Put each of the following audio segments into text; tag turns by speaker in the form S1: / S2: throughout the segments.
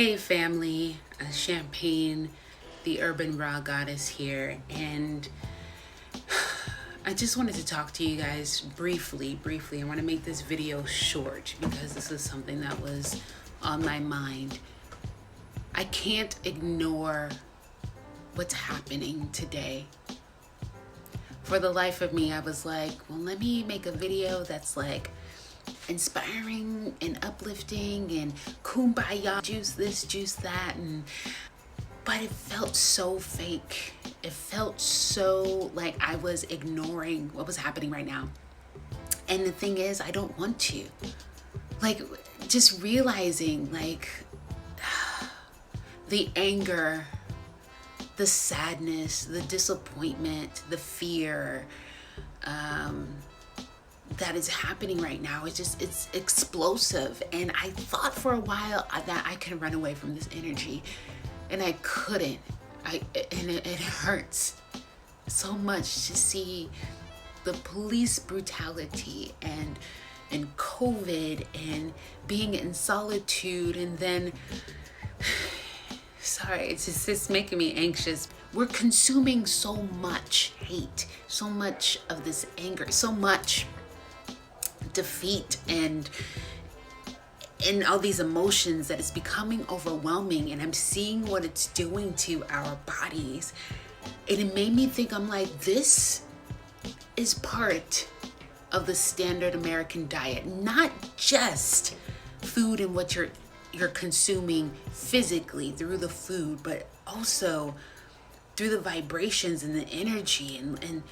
S1: Hey family, Champagne, the Urban Raw Goddess here, and I just wanted to talk to you guys briefly. I want to make this video short because this is something that was on my mind. I can't ignore what's happening today. For the life of me, I was like, well, let me make a video that's like inspiring and uplifting and kumbaya, juice this, juice that, but it felt so fake. It felt so like I was ignoring what was happening right now. And the thing is, I don't want to. Like, just realizing like the anger, the sadness, the disappointment, the fear, that is happening right now. It's explosive. And I thought for a while that I could run away from this energy, and I couldn't. It hurts so much to see the police brutality and COVID and being in solitude, and then sorry, it's making me anxious. We're consuming so much hate, so much of this anger, so much defeat and all these emotions that it's becoming overwhelming, and I'm seeing what it's doing to our bodies. And it made me think, I'm like, this is part of the standard American diet, not just food and what you're consuming physically through the food, but also through the vibrations and the energy. And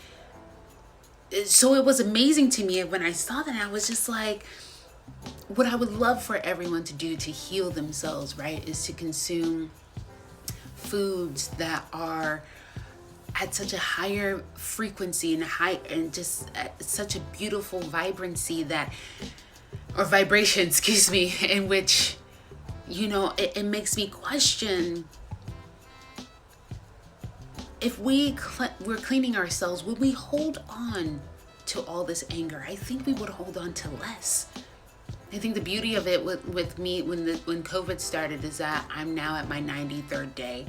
S1: so it was amazing to me when I saw that. I was just like, what I would love for everyone to do to heal themselves, right, is to consume foods that are at such a higher frequency and just at such a beautiful vibrancy vibration, excuse me, in which, it makes me question, if we're cleaning ourselves, would we hold on to all this anger? I think we would hold on to less. I think the beauty of it with me when COVID started is that I'm now at my 93rd day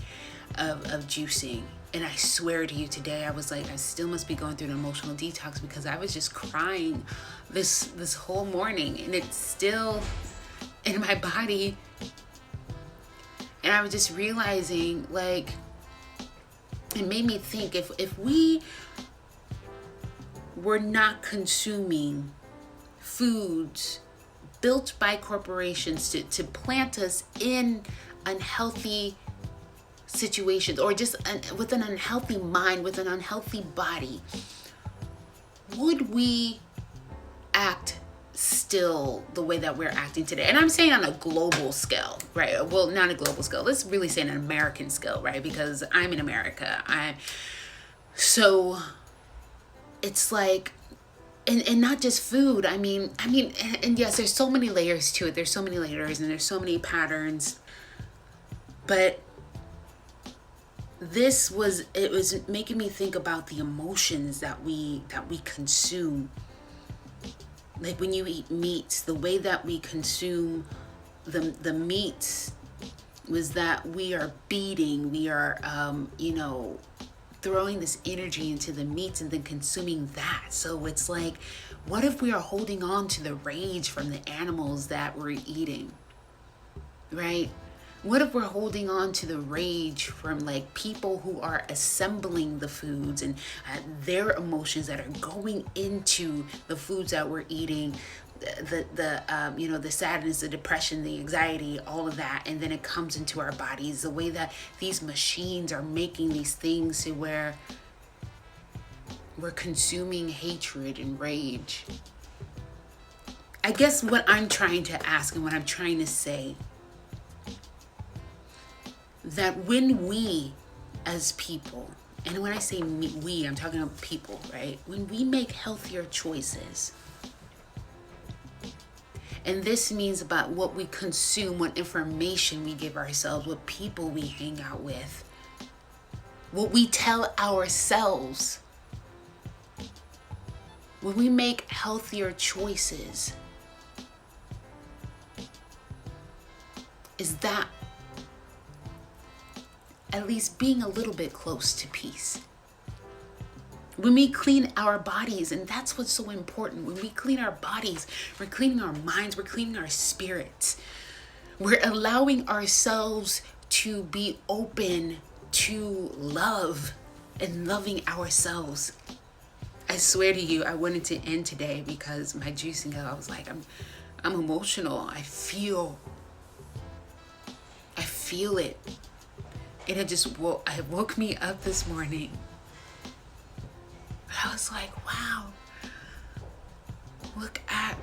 S1: of juicing. And I swear to you, today I was like, I still must be going through an emotional detox because I was just crying this whole morning, and it's still in my body. And I was just realizing, like, it made me think, if we were not consuming foods built by corporations to plant us in unhealthy situations, or just with an unhealthy mind, with an unhealthy body, would we act still the way that we're acting today? And I'm saying on a global scale, right? Well, not a global scale. Let's really say an American scale, right? Because I'm in America. So it's like, and not just food. I mean, and yes, there's so many layers to it. There's so many layers and there's so many patterns. But it was making me think about the emotions that we consume. Like when you eat meats, the way that we consume the meats was that we are beating, we are, throwing this energy into the meats and then consuming that. So it's like, what if we are holding on to the rage from the animals that we're eating, right? What if we're holding on to the rage from like people who are assembling the foods and their emotions that are going into the foods that we're eating, the sadness, the depression, the anxiety, all of that, and then it comes into our bodies. The way that these machines are making these things to where we're consuming hatred and rage. I guess what I'm trying to ask and what I'm trying to say, that when we as people, and when I say we, I'm talking about people, right? When we make healthier choices, and this means about what we consume, what information we give ourselves, what people we hang out with, what we tell ourselves. When we make healthier choices, is that at least being a little bit close to peace. When we clean our bodies, and that's what's so important, when we clean our bodies, we're cleaning our minds, we're cleaning our spirits. We're allowing ourselves to be open to love and loving ourselves. I swear to you, I wanted to end today because my juicing, I was like, I'm emotional. I feel it. And it woke me up this morning. I was like, wow, look at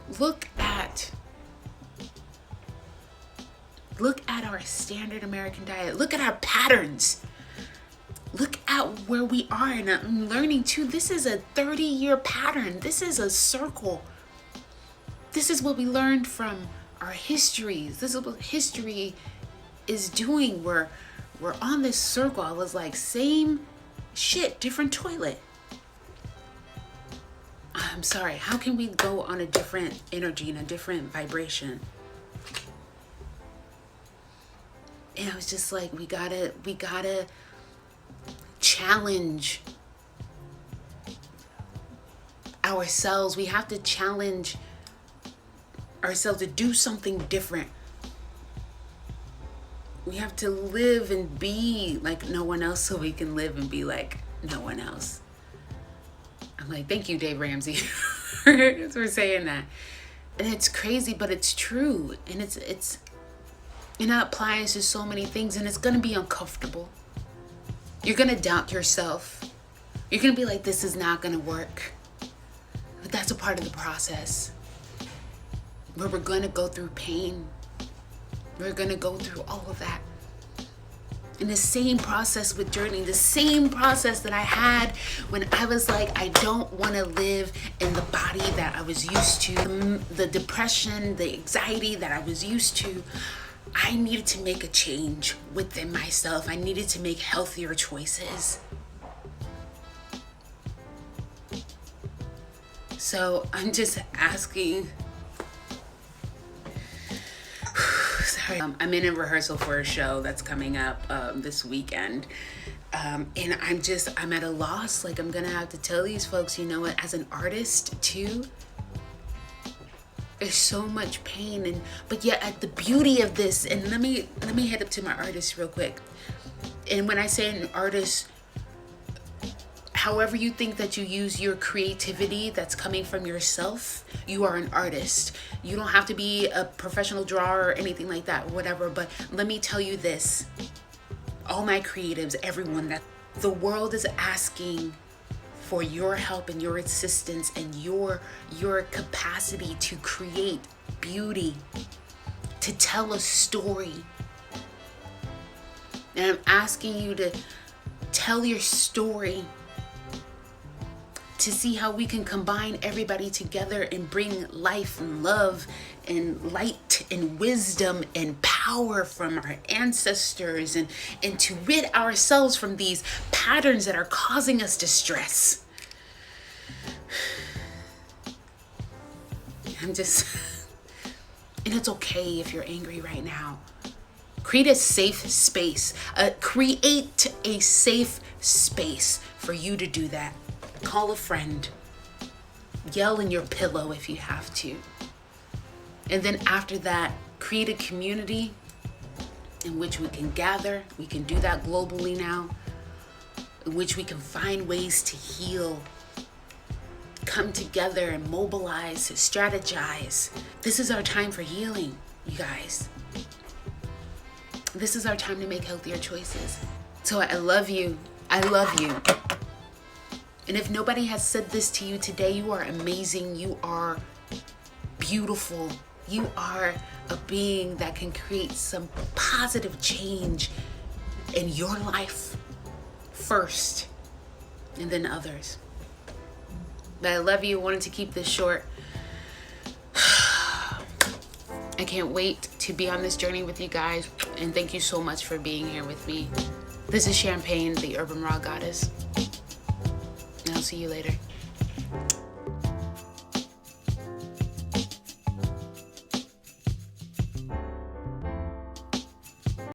S1: our standard American diet. Look at our patterns. Look at where we are. And I'm learning too, this is a 30-year pattern. This is a circle. This is what we learned from our histories. This is what history is doing. We're on this circle. I was like, same shit, different toilet. I'm sorry, how can we go on a different energy and a different vibration? And I was just like, we gotta challenge ourselves. We have to challenge ourselves to do something different. We have to live and be like no one else so we can live and be like no one else. I'm like, thank you, Dave Ramsey, for saying that. And it's crazy, but it's true. And it applies to so many things, and it's going to be uncomfortable. You're going to doubt yourself. You're going to be like, this is not going to work. But that's a part of the process where we're going to go through pain. We're going to go through all of that. And the same process with journaling, the same process that I had when I was like, I don't want to live in the body that I was used to, the depression, the anxiety that I was used to. I needed to make a change within myself. I needed to make healthier choices. So I'm just asking. Sorry, I'm in a rehearsal for a show that's coming up this weekend. And I'm at a loss. Like, I'm gonna have to tell these folks, you know what, as an artist too, there's so much pain, but yet at the beauty of this, and let me head up to my artist real quick. And when I say an artist, however you think that you use your creativity that's coming from yourself, you are an artist. You don't have to be a professional drawer or anything like that, whatever. But let me tell you this, all my creatives, everyone, that the world is asking for your help and your assistance and your capacity to create beauty, to tell a story. And I'm asking you to tell your story, to see how we can combine everybody together and bring life and love and light and wisdom and power from our ancestors, and to rid ourselves from these patterns that are causing us distress. And it's okay if you're angry right now. Create a safe space. Create a safe space for you to do that. Call a friend. Yell in your pillow if you have to. And then after that, create a community in which we can gather. We can do that globally now. In which we can find ways to heal. Come together and mobilize, strategize. This is our time for healing, you guys. This is our time to make healthier choices. So I love you. I love you. And if nobody has said this to you today, you are amazing. You are beautiful. You are a being that can create some positive change in your life first, and then others. But I love you. Wanted to keep this short. I can't wait to be on this journey with you guys. And thank you so much for being here with me. This is Champagne, the Urban Raw Goddess. And I'll see you later.